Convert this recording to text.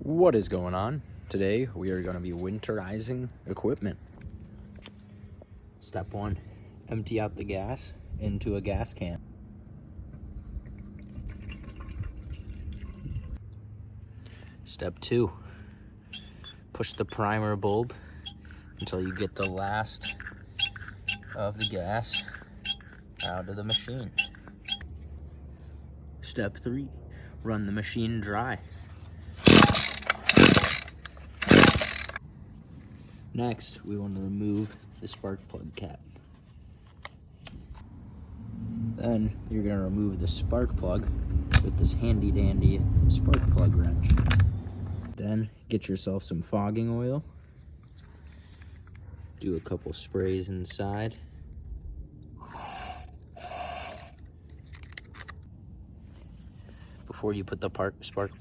What is going on? Today we are going to be winterizing equipment. Step 1, empty out the gas into a gas can. Step 2, push the primer bulb until you get the last of the gas out of the machine. Step 3, run the machine dry. Next, we want to remove the spark plug cap. Then you're going to remove the spark plug with this handy dandy spark plug wrench. Then get yourself some fogging oil. Do a couple sprays inside. Before you put the spark plug